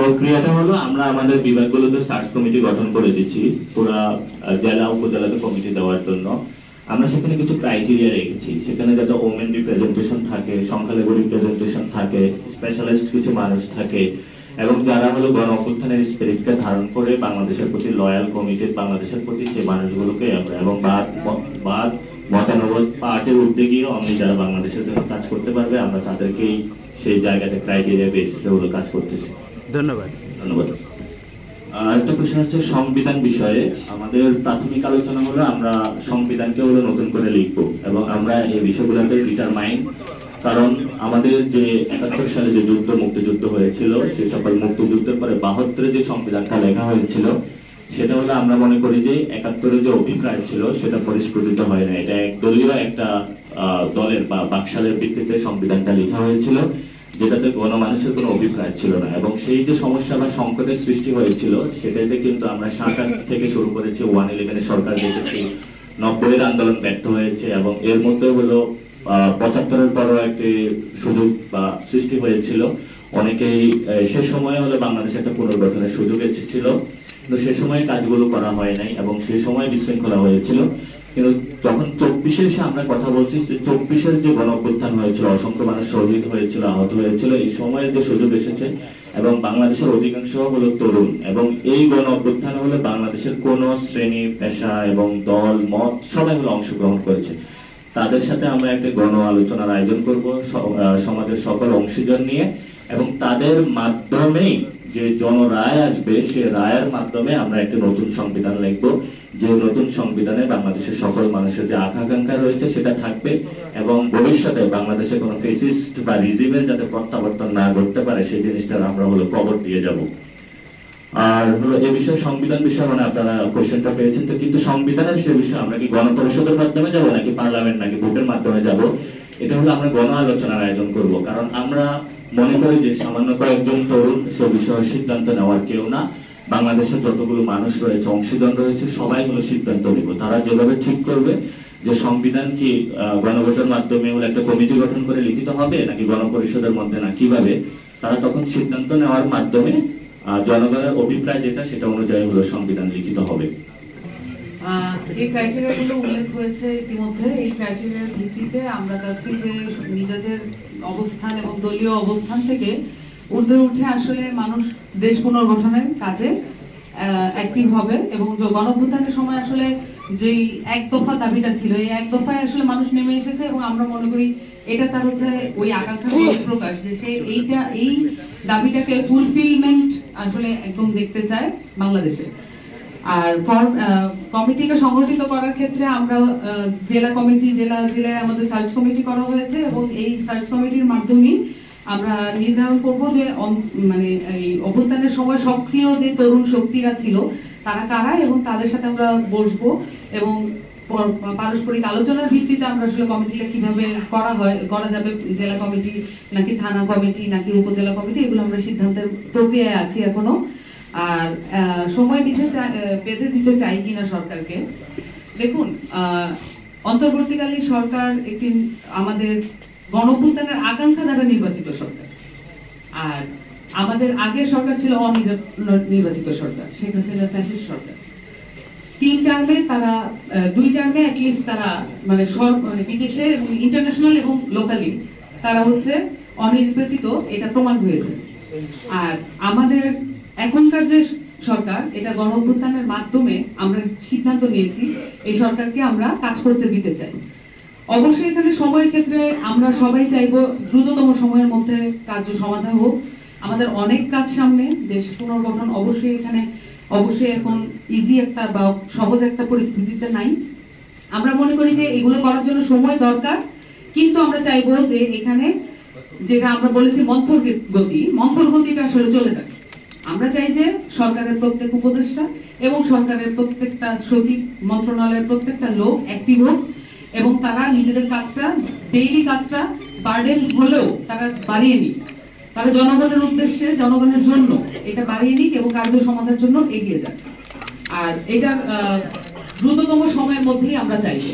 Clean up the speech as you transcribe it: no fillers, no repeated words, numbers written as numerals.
প্রক্রিয়াটা হলো আমরা আমাদের বিভাগগুলোতে সার্চ কমিটি গঠন করে দিচ্ছি পুরা জেলা উপজেলাতে কমিটি দেওয়ার জন্য। আমরা সেখানে কিছু ক্রাইটেরিয়া রেখেছি, সেখানে যাতে ওমেন রিপ্রেজেন্টেশন থাকে, সংখ্যালঘু রিপ্রেজেন্টেশন থাকে, স্পেশালিস্ট কিছু মানুষ থাকে, এবং যারা হলো গণ অভ্যুত্থানের স্পিরিটকে ধারণ করে বাংলাদেশের প্রতি লয়াল কমিটেড, বাংলাদেশের প্রতি সেই মানুষগুলোকে আমরা, এবং বাদ মতানুগত পার্টির উদ্যোগীও আমি যারা বাংলাদেশের জন্য কাজ করতে পারবে আমরা তাদেরকেই সেই জায়গাতে ক্রাইটেরিয়া বেসিসে হলো কাজ করতেছি। ধন্যবাদ। আরেকটা কোশ্চেন হচ্ছে সংবিধান বিষয়ে। আমাদের প্রাথমিক আলোচনা হলো আমরা সংবিধানকে হলো নতুন করে লিখবো, এবং আমরা এই বিষয়গুলোকে ডিটারমাইন, কারণ আমাদের যে ৭১ সালে যে মুক্তিযুদ্ধ হয়েছিল, সে সকল মুক্তিযুদ্ধের পরে ৭২ যে সংবিধানটা লেখা হয়েছিল, সেটা হলো আমরা মনে করি যে ৭১ যে অভিপ্রায় ছিল সেটা পরিস্ফুটিত হয় না। এটা একদলীয় একটা দলের বা বাকশালের ভিত্তিতে সংবিধানটা লেখা হয়েছিল, যেটাতে গণমানুষের কোনো অভিপ্রায় ছিল না, এবং সেই যে সমস্যা বা সংকটের সৃষ্টি হয়েছিল সেটাতে কিন্তু আমরা ৭৮ থেকে শুরু করেছি, 111 সরকার দেখেছি, ৯০-এর আন্দোলন ব্যর্থ হয়েছে, এবং এর মধ্যে হলো ৭৫-এর পরও একটি সুযোগ বা সৃষ্টি হয়েছিল। অনেকেই সে সময় হলো বাংলাদেশে একটা পুনর্গঠনের সুযোগ এসেছিল, কিন্তু সে সময় কাজগুলো করা হয় নাই এবং সে সময় বিশৃঙ্খলা হয়েছিল। কিন্তু যখন ২৪-এ এসে আমরা কথা বলছি, ২৪-এর যে গণ অভ্যুত্থান হয়েছিল, অসংখ্য মানুষ শহীদ হয়েছিল, আহত হয়েছিল, এই সময়ের যে সুযোগ এসেছে, এবং বাংলাদেশের অধিকাংশ হলো তরুণ, এবং এই গণ অভ্যুত্থান হলো বাংলাদেশের কোন শ্রেণী, পেশা এবং দল মত সবাই হলো অংশগ্রহণ করেছে। তাদের সাথে আমরা একটা গণ আলোচনার আয়োজন করব সমাজের সকল অংশীজন নিয়ে, এবং তাদের মাধ্যমেই যে জনরায় আসবে, সে রায়ের মাধ্যমে আমরা একটা নতুন সংবিধান লিখবো, যে নতুন সংবিধানে বাংলাদেশের সকল মানুষের যে আকাঙ্ক্ষা রয়েছে সেটা থাকবে, এবং ভবিষ্যতে বাংলাদেশে কোনো ফেসিস্ট বা রিজিমের যাতে প্রত্যাবর্তন না করতে পারে সেই জিনিসটার আমরা হলো কবর দিয়ে যাব। আর হলো এই বিষয়ে সংবিধান বিষয়ে মানে আপনারা কোশ্চেনটা পেয়েছেন তো, কিন্তু সংবিধানের সে বিষয়ে আমরা কি গণপরিষদের মাধ্যমে যাব নাকি পার্লামেন্ট নাকি ভোটের মাধ্যমে যাব, এটা হলো আমরা গণ আলোচনার আয়োজন করব। কারণ আমরা মনে করি যে সামান্য কয়েকজন তরুণ সে বিষয়ে সিদ্ধান্ত নেওয়ার কেউ না, বাংলাদেশের যতগুলো মানুষ রয়েছে, অংশীজন রয়েছে, সবাই হলো সিদ্ধান্ত নিব। তারা যেভাবে ঠিক করবে যে সংবিধান কি গণভোটের মাধ্যমে হলো একটা কমিটি গঠন করে লিখিত হবে নাকি গণপরিষদের মধ্যে না কিভাবে, তারা তখন সিদ্ধান্ত নেওয়ার মাধ্যমে জনগণের অভিপ্রায় যেটা সেটা অনুযায়ী হলো সংবিধান লিখিত হবে। যে ক্রাইটেরিয়াগুলো উল্লেখ হয়েছে ইতিমধ্যে, এই ক্রাইটেরিয়ার ভিত্তিতে আমরা চাচ্ছি যে নিজেদের অবস্থান এবং দলীয় অবস্থান থেকে ঊর্ধ্বে উঠে আসলে মানুষ দেশ পুনর্গঠনের কাজে অ্যাক্টিভ হবে, এবং গণঅভ্যুত্থানের সময় আসলে যেই এক দফা দাবিটা ছিল, এই এক দফায় আসলে মানুষ নেমে এসেছে, এবং আমরা মনে করি এটা তার হচ্ছে ওই আকাঙ্ক্ষার প্রকাশ, যে সে এই দাবিটাকে ফুলফিলমেন্ট আসলে একদম দেখতে চায় বাংলাদেশে। আর কমিটিকে সংগঠিত করার ক্ষেত্রে আমরা জেলা কমিটি, জেলায় আমাদের সার্চ কমিটি করা হয়েছে, এবং এই সার্চ কমিটির মাধ্যমে আমরা নির্ধারণ করব যে মানে এই অভ্যুত্থানের সময় সক্রিয় যে তরুণ শক্তিরা ছিল তারা কারা, এবং তাদের সাথে আমরা বসবো, এবং পারস্পরিক আলোচনার ভিত্তিতে আমরা আসলে কমিটিটা কিভাবে করা যাবে, জেলা কমিটি নাকি থানা কমিটি নাকি উপজেলা কমিটি, এগুলো আমরা সিদ্ধান্তের প্রক্রিয়ায় আছি এখনো। আর সময় বেঁধে দিতে চাই কিনা সরকারকে, দেখুন অন্তর্বর্তীকালীন সরকার একটি আমাদের গণঅভ্যুত্থানের আকাঙ্ক্ষা দ্বারা নির্বাচিত সরকার, আর আমাদের আগের সরকার ছিল অনির্বাচিত সরকার, শেখ হাসিনার ফ্যাসিস্ট সরকার। 3 টার্মে তারা 2 টার্মে অ্যাটলিস্ট তারা মানে বিদেশে এবং ইন্টারন্যাশনাল এবং লোকালি তারা হচ্ছে অনির্বাচিত, এটা প্রমাণ হয়েছে। আর আমাদের এখনকার যে সরকার, এটা গণঅভ্যুত্থানের মাধ্যমে আমরা সিদ্ধান্ত নিয়েছি এই সরকারকে আমরা কাজ করতে দিতে চাই। অবশ্যই এখানে সময়ের ক্ষেত্রে আমরা সবাই চাইবো দ্রুততম সময়ের মধ্যে কার্য সমাধান হোক। আমাদের অনেক কাজ সামনে, দেশ পুনর্গঠন অবশ্যই এখন ইজি একটা বা সহজ একটা পরিস্থিতিতে নাই। আমরা মনে করি যে এগুলো করার জন্য সময় দরকার, কিন্তু আমরা চাইবো যে এখানে যেটা আমরা বলেছি মন্থর গতিটা আসলে চলে যাক। আমরা চাই যে সরকারের প্রত্যেক উপদেষ্টা এবং সরকারের প্রত্যেকটা সচিব, মন্ত্রণালয়ের প্রত্যেকটা লোক অ্যাক্টিভ হোক, এবং তারা নিজেদের কাজটা, ডেইলি কাজটা বার্ডেন হলেও তারা বাড়িয়ে নিক, তারা জনগণের উদ্দেশ্যে, জনগণের জন্য এটা বাড়িয়ে নিক এবং কার্য সমাধানের জন্য এগিয়ে যাক। আর এটা দ্রুততম সময়ের মধ্যেই আমরা চাইব।